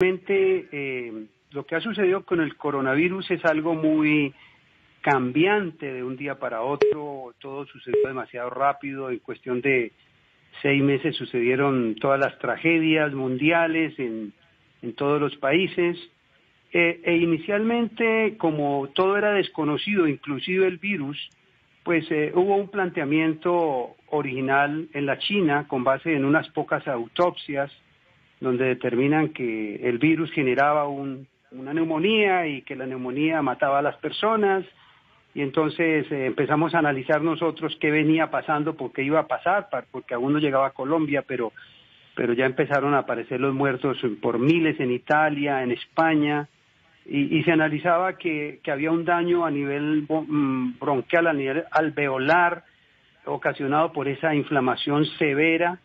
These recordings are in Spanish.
Lo que ha sucedido con el coronavirus es algo muy cambiante de un día para otro. Todo sucedió demasiado rápido. En cuestión de 6 meses sucedieron todas las tragedias mundiales en todos los países. Inicialmente, como todo era desconocido, inclusive el virus, pues hubo un planteamiento original en la China con base en unas pocas autopsias donde determinan que el virus generaba una neumonía y que la neumonía mataba a las personas, y entonces empezamos a analizar nosotros qué venía pasando, por qué iba a pasar, porque aún no llegaba a Colombia, pero ya empezaron a aparecer los muertos por miles en Italia, en España, y se analizaba que había un daño a nivel bronquial, a nivel alveolar, ocasionado por esa inflamación severa.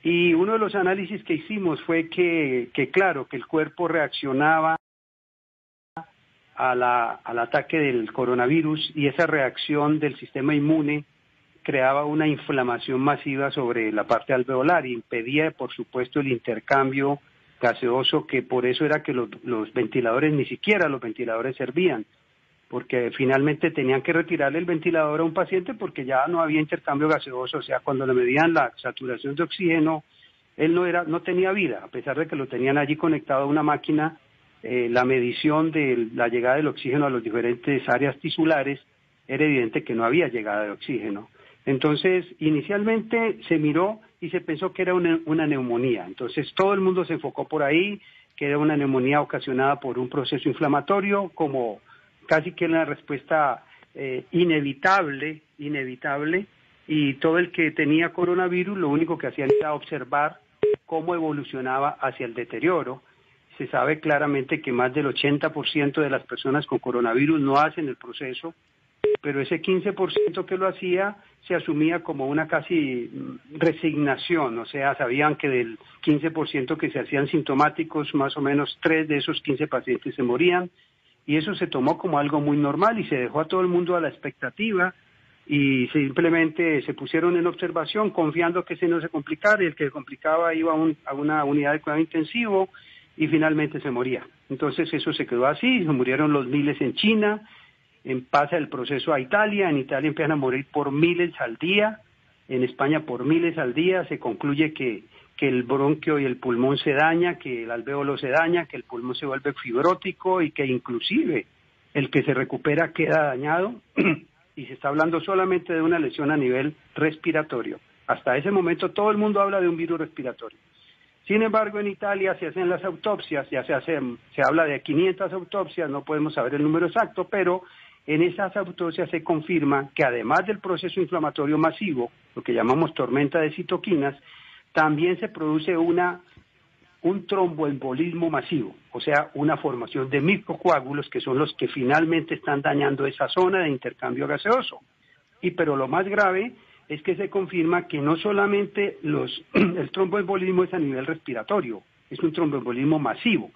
Y uno de los análisis que hicimos fue que claro, que el cuerpo reaccionaba al ataque del coronavirus, y esa reacción del sistema inmune creaba una inflamación masiva sobre la parte alveolar y impedía, por supuesto, el intercambio gaseoso, que por eso era que los ventiladores, ni siquiera los ventiladores servían, porque finalmente tenían que retirarle el ventilador a un paciente porque ya no había intercambio gaseoso. O sea, cuando le medían la saturación de oxígeno, él no tenía vida, a pesar de que lo tenían allí conectado a una máquina. La medición de la llegada del oxígeno a las diferentes áreas tisulares, era evidente que no había llegada de oxígeno. Entonces, inicialmente se miró y se pensó que era una neumonía. Entonces, todo el mundo se enfocó por ahí, que era una neumonía ocasionada por un proceso inflamatorio, como casi que una respuesta inevitable, y todo el que tenía coronavirus lo único que hacía era observar cómo evolucionaba hacia el deterioro. Se sabe claramente que más del 80% de las personas con coronavirus no hacen el proceso, pero ese 15% que lo hacía se asumía como una casi resignación. O sea, sabían que del 15% que se hacían sintomáticos, más o menos 3 de esos 15 pacientes se morían, y eso se tomó como algo muy normal y se dejó a todo el mundo a la expectativa, y simplemente se pusieron en observación confiando que ese no se complicara, y el que se complicaba iba a una unidad de cuidado intensivo y finalmente se moría. Entonces eso se quedó así, se murieron los miles en China, pasa el proceso a Italia, en Italia empiezan a morir por miles al día, en España por miles al día. Se concluye que el bronquio y el pulmón se daña, que el alvéolo se daña, que el pulmón se vuelve fibrótico y que inclusive el que se recupera queda dañado y se está hablando solamente de una lesión a nivel respiratorio. Hasta ese momento todo el mundo habla de un virus respiratorio. Sin embargo, en Italia se hacen las autopsias, ya se habla de 500 autopsias, no podemos saber el número exacto, pero en esas autopsias se confirma que además del proceso inflamatorio masivo, lo que llamamos tormenta de citoquinas, también se produce un tromboembolismo masivo, o sea, una formación de microcoágulos que son los que finalmente están dañando esa zona de intercambio gaseoso. Pero lo más grave es que se confirma que no solamente el tromboembolismo es a nivel respiratorio, es un tromboembolismo masivo,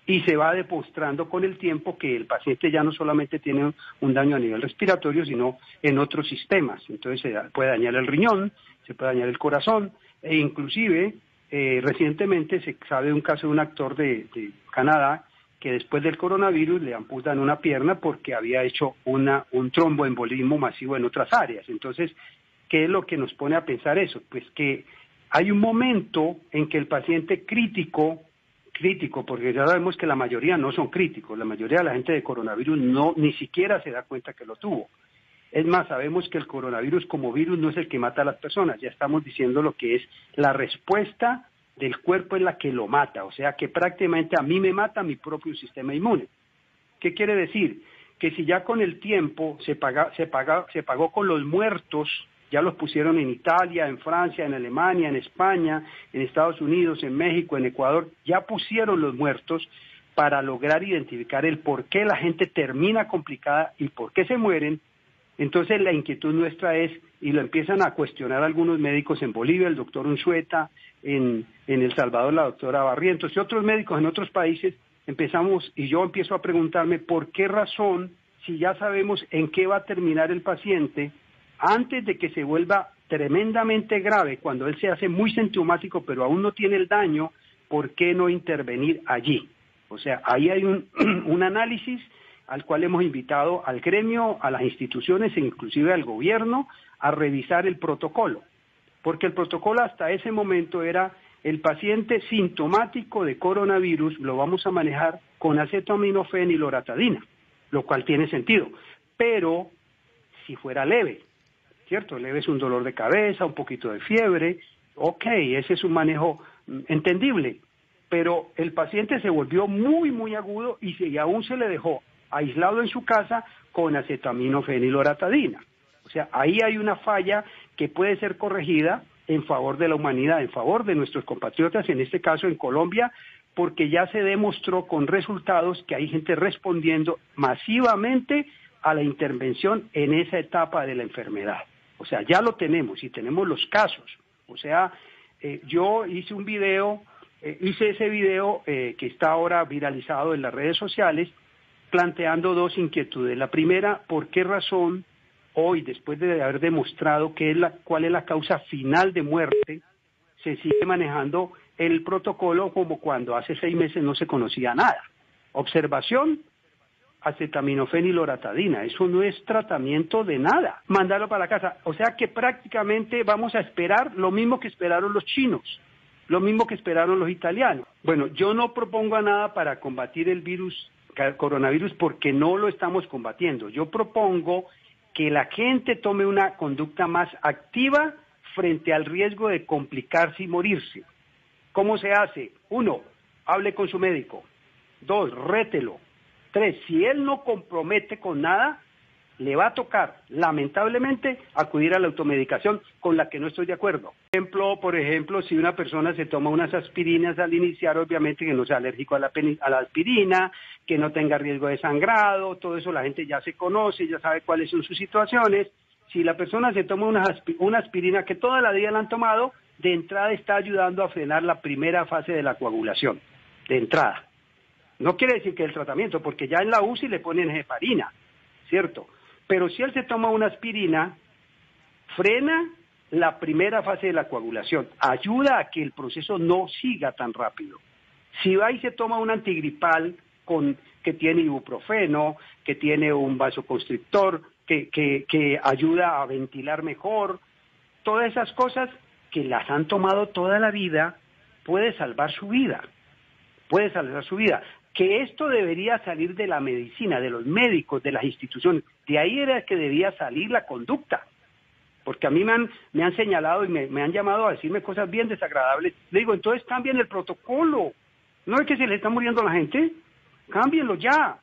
y se va demostrando con el tiempo que el paciente ya no solamente tiene un daño a nivel respiratorio, sino en otros sistemas. Entonces se puede dañar el riñón, se puede dañar el corazón, e inclusive recientemente se sabe de un caso de un actor de Canadá que después del coronavirus le amputan una pierna porque había hecho un tromboembolismo masivo en otras áreas. Entonces, ¿qué es lo que nos pone a pensar eso? Pues que hay un momento en que el paciente crítico, porque ya sabemos que la mayoría no son críticos, la mayoría de la gente de coronavirus ni siquiera se da cuenta que lo tuvo. Es más, sabemos que el coronavirus como virus no es el que mata a las personas, ya estamos diciendo lo que es la respuesta del cuerpo es la que lo mata, o sea que prácticamente a mí me mata mi propio sistema inmune. ¿Qué quiere decir? Que si ya con el tiempo se pagó con los muertos, ya los pusieron en Italia, en Francia, en Alemania, en España, en Estados Unidos, en México, en Ecuador, ya pusieron los muertos para lograr identificar el por qué la gente termina complicada y por qué se mueren. Entonces la inquietud nuestra es, y lo empiezan a cuestionar algunos médicos en Bolivia, el doctor Unzueta, en El Salvador la doctora Barrientos y otros médicos en otros países, y yo empiezo a preguntarme por qué razón, si ya sabemos en qué va a terminar el paciente, antes de que se vuelva tremendamente grave, cuando él se hace muy sintomático pero aún no tiene el daño, ¿por qué no intervenir allí? O sea, ahí hay un análisis al cual hemos invitado al gremio, a las instituciones e inclusive al gobierno a revisar el protocolo, porque el protocolo hasta ese momento era el paciente sintomático de coronavirus, lo vamos a manejar con acetaminofén y loratadina, lo cual tiene sentido, pero si fuera leve, ¿cierto? Leve es un dolor de cabeza, un poquito de fiebre, ok, ese es un manejo entendible, pero el paciente se volvió muy agudo y aún se le dejó aislado en su casa con acetaminofén y loratadina. O sea, ahí hay una falla que puede ser corregida en favor de la humanidad, en favor de nuestros compatriotas, en este caso en Colombia, porque ya se demostró con resultados que hay gente respondiendo masivamente a la intervención en esa etapa de la enfermedad. O sea, ya lo tenemos y tenemos los casos. O sea, yo hice un video, ese video que está ahora viralizado en las redes sociales, planteando dos inquietudes. La primera, ¿por qué razón hoy, después de haber demostrado cuál es la causa final de muerte, se sigue manejando el protocolo como cuando hace 6 meses no se conocía nada? Observación, acetaminofén y loratadina, eso no es tratamiento de nada, mandarlo para la casa. O sea que prácticamente vamos a esperar lo mismo que esperaron los chinos, lo mismo que esperaron los italianos. Bueno, yo no propongo nada para combatir el coronavirus porque no lo estamos combatiendo. Yo propongo que la gente tome una conducta más activa frente al riesgo de complicarse y morirse. ¿Cómo se hace? 1, hable con su médico. 2, rételo. 3, si él no compromete con nada, le va a tocar, lamentablemente, acudir a la automedicación, con la que no estoy de acuerdo. Por ejemplo, si una persona se toma unas aspirinas al iniciar, obviamente que no sea alérgico a la aspirina, que no tenga riesgo de sangrado, todo eso la gente ya se conoce, ya sabe cuáles son sus situaciones. Si la persona se toma una aspirina que toda la vida la han tomado, de entrada está ayudando a frenar la primera fase de la coagulación, de entrada. No quiere decir que el tratamiento, porque ya en la UCI le ponen heparina, ¿cierto? Pero si él se toma una aspirina, frena la primera fase de la coagulación, ayuda a que el proceso no siga tan rápido. Si va y se toma un antigripal que tiene ibuprofeno, que tiene un vasoconstrictor, que ayuda a ventilar mejor, todas esas cosas que las han tomado toda la vida, puede salvar su vida, Que esto debería salir de la medicina, de los médicos, de las instituciones. De ahí era que debía salir la conducta. Porque a mí me han señalado y me han llamado a decirme cosas bien desagradables. Le digo, entonces cambien el protocolo. ¿No es que se le está muriendo a la gente? Cámbienlo ya.